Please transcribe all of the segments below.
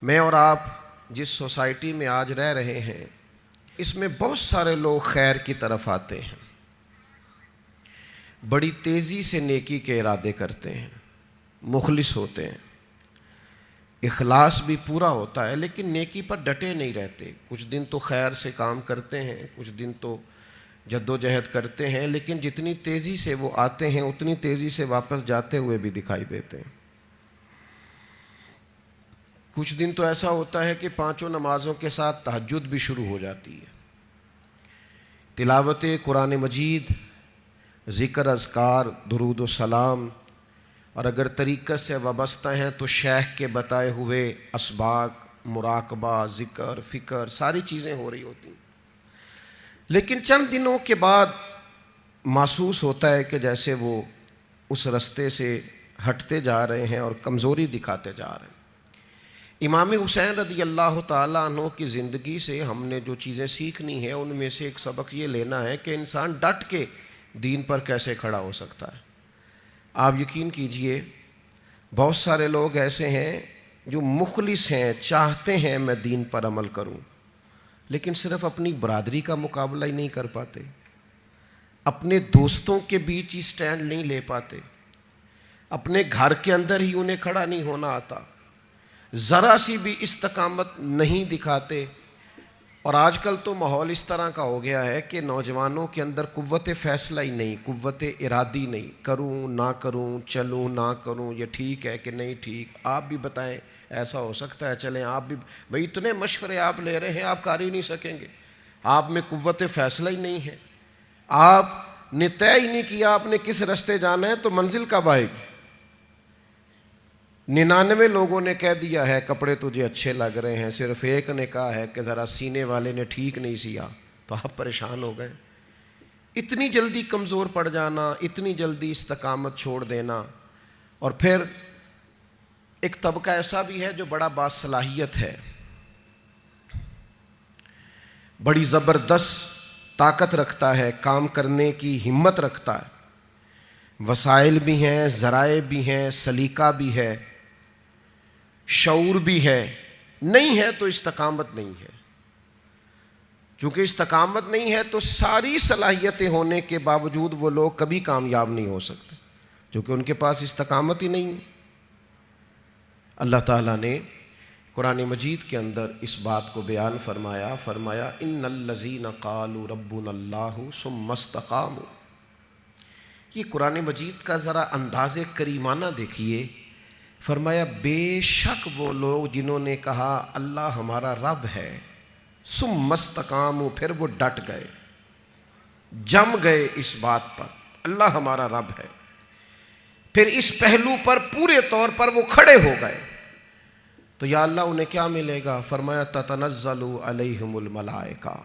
میں اور آپ جس سوسائٹی میں آج رہ رہے ہیں اس میں بہت سارے لوگ خیر کی طرف آتے ہیں، بڑی تیزی سے نیکی کے ارادے کرتے ہیں، مخلص ہوتے ہیں، اخلاص بھی پورا ہوتا ہے، لیکن نیکی پر ڈٹے نہیں رہتے۔ کچھ دن تو خیر سے کام کرتے ہیں، کچھ دن تو جد و جہد کرتے ہیں، لیکن جتنی تیزی سے وہ آتے ہیں اتنی تیزی سے واپس جاتے ہوئے بھی دکھائی دیتے ہیں۔ کچھ دن تو ایسا ہوتا ہے کہ 5 نمازوں کے ساتھ تہجد بھی شروع ہو جاتی ہے، تلاوت قرآن مجید، ذکر، اذکار، درود و سلام، اور اگر طریقت سے وابستہ ہیں تو شیخ کے بتائے ہوئے اسباق، مراقبہ، ذکر، فکر، ساری چیزیں ہو رہی ہوتی ہیں۔ لیکن چند دنوں کے بعد محسوس ہوتا ہے کہ جیسے وہ اس رستے سے ہٹتے جا رہے ہیں اور کمزوری دکھاتے جا رہے ہیں۔ امام حسین رضی اللہ تعالیٰ عنہ کی زندگی سے ہم نے جو چیزیں سیکھنی ہیں ان میں سے ایک سبق یہ لینا ہے کہ انسان ڈٹ کے دین پر کیسے کھڑا ہو سکتا ہے۔ آپ یقین کیجئے بہت سارے لوگ ایسے ہیں جو مخلص ہیں، چاہتے ہیں میں دین پر عمل کروں، لیکن صرف اپنی برادری کا مقابلہ ہی نہیں کر پاتے، اپنے دوستوں کے بیچ ہی سٹینڈ نہیں لے پاتے، اپنے گھر کے اندر ہی انہیں کھڑا نہیں ہونا آتا، ذرا سی بھی استقامت نہیں دکھاتے۔ اور آج کل تو ماحول اس طرح کا ہو گیا ہے کہ نوجوانوں کے اندر قوت فیصلہ ہی نہیں، قوت ارادی نہیں، کروں نہ کروں، چلوں نہ کروں، یہ ٹھیک ہے کہ نہیں ٹھیک، آپ بھی بتائیں ایسا ہو سکتا ہے، چلیں آپ بھی، بھئی اتنے مشورے آپ لے رہے ہیں، آپ کر ہی نہیں سکیں گے، آپ میں قوت فیصلہ ہی نہیں ہے، آپ نے طے ہی نہیں کیا آپ نے کس رستے جانا ہے، تو منزل کب آئے گی؟ 99 لوگوں نے کہہ دیا ہے کپڑے تجھے اچھے لگ رہے ہیں، صرف ایک نے کہا ہے کہ ذرا سینے والے نے ٹھیک نہیں سیا، تو آپ پریشان ہو گئے۔ اتنی جلدی کمزور پڑ جانا، اتنی جلدی استقامت چھوڑ دینا۔ اور پھر ایک طبقہ ایسا بھی ہے جو بڑا باصلاحیت ہے، بڑی زبردست طاقت رکھتا ہے، کام کرنے کی ہمت رکھتا ہے، وسائل بھی ہیں، ذرائع بھی ہیں، سلیقہ بھی ہے، شعور بھی ہے، نہیں ہے تو استقامت نہیں ہے۔ چونکہ استقامت نہیں ہے تو ساری صلاحیتیں ہونے کے باوجود وہ لوگ کبھی کامیاب نہیں ہو سکتے، کیونکہ ان کے پاس استقامت ہی نہیں ہے۔ اللہ تعالیٰ نے قرآن مجید کے اندر اس بات کو بیان فرمایا ان الذین قالوا ربنا اللہ ثم استقاموا۔ یہ قرآن مجید کا ذرا انداز کریمانہ دیکھیے، فرمایا بے شک وہ لوگ جنہوں نے کہا اللہ ہمارا رب ہے، ثم استقاموا، پھر وہ ڈٹ گئے، جم گئے اس بات پر اللہ ہمارا رب ہے، پھر اس پہلو پر پورے طور پر وہ کھڑے ہو گئے، تو یا اللہ انہیں کیا ملے گا؟ فرمایا تتنزل علیہم الملائکہ،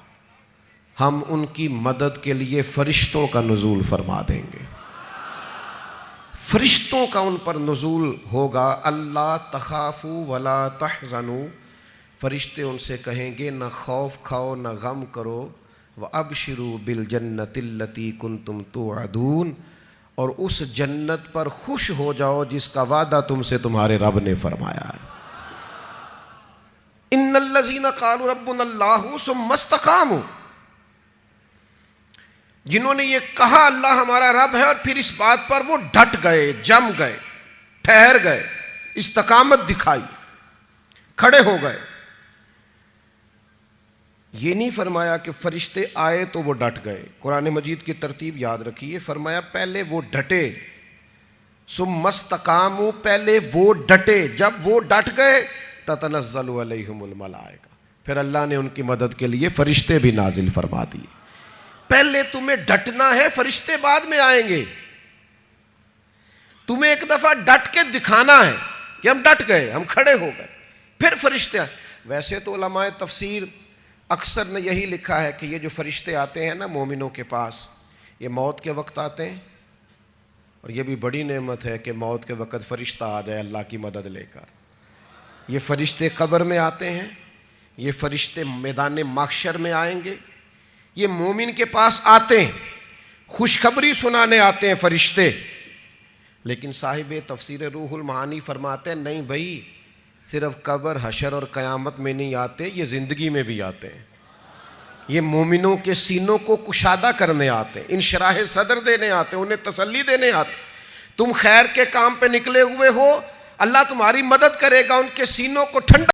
ہم ان کی مدد کے لیے فرشتوں کا نزول فرما دیں گے، فرشتوں کا ان پر نزول ہوگا۔ اللہ تخافوا ولا تحزنوا، فرشتے ان سے کہیں گے نہ خوف کھاؤ نہ غم کرو، وابشروا بالجنۃ التی کنتم توعدون، اور اس جنت پر خوش ہو جاؤ جس کا وعدہ تم سے تمہارے رب نے فرمایا ہے۔ ان الذین قالوا ربنا اللہ ثم استقاموا، جنہوں نے یہ کہا اللہ ہمارا رب ہے اور پھر اس بات پر وہ ڈٹ گئے، جم گئے، ٹھہر گئے، استقامت دکھائی، کھڑے ہو گئے۔ یہ نہیں فرمایا کہ فرشتے آئے تو وہ ڈٹ گئے، قرآن مجید کی ترتیب یاد رکھیے، فرمایا پہلے وہ ڈٹے، ثم استقاموا، پہلے وہ ڈٹے، جب وہ ڈٹ گئے تتنزل علیہم الملائکہ، پھر اللہ نے ان کی مدد کے لیے فرشتے بھی نازل فرما دیے۔ پہلے تمہیں ڈٹنا ہے، فرشتے بعد میں آئیں گے، تمہیں ایک دفعہ ڈٹ کے دکھانا ہے کہ ہم ڈٹ گئے، ہم کھڑے ہو گئے، پھر فرشتے آئیں۔ ویسے تو علماء تفسیر اکثر نے یہی لکھا ہے کہ یہ جو فرشتے آتے ہیں نا مومنوں کے پاس، یہ موت کے وقت آتے ہیں، اور یہ بھی بڑی نعمت ہے کہ موت کے وقت فرشتہ آ جائے اللہ کی مدد لے کر۔ یہ فرشتے قبر میں آتے ہیں، یہ فرشتے میدان محشر میں آئیں گے، یہ مومن کے پاس آتے ہیں، خوشخبری سنانے آتے ہیں فرشتے۔ لیکن صاحب تفسیر روح المعانی فرماتے ہیں نہیں بھائی، صرف قبر حشر اور قیامت میں نہیں آتے، یہ زندگی میں بھی آتے ہیں. یہ مومنوں کے سینوں کو کشادہ کرنے آتے ہیں، انشراح صدر دینے آتے ہیں، انہیں تسلی دینے آتے ہیں. تم خیر کے کام پہ نکلے ہوئے ہو، اللہ تمہاری مدد کرے گا، ان کے سینوں کو ٹھنڈا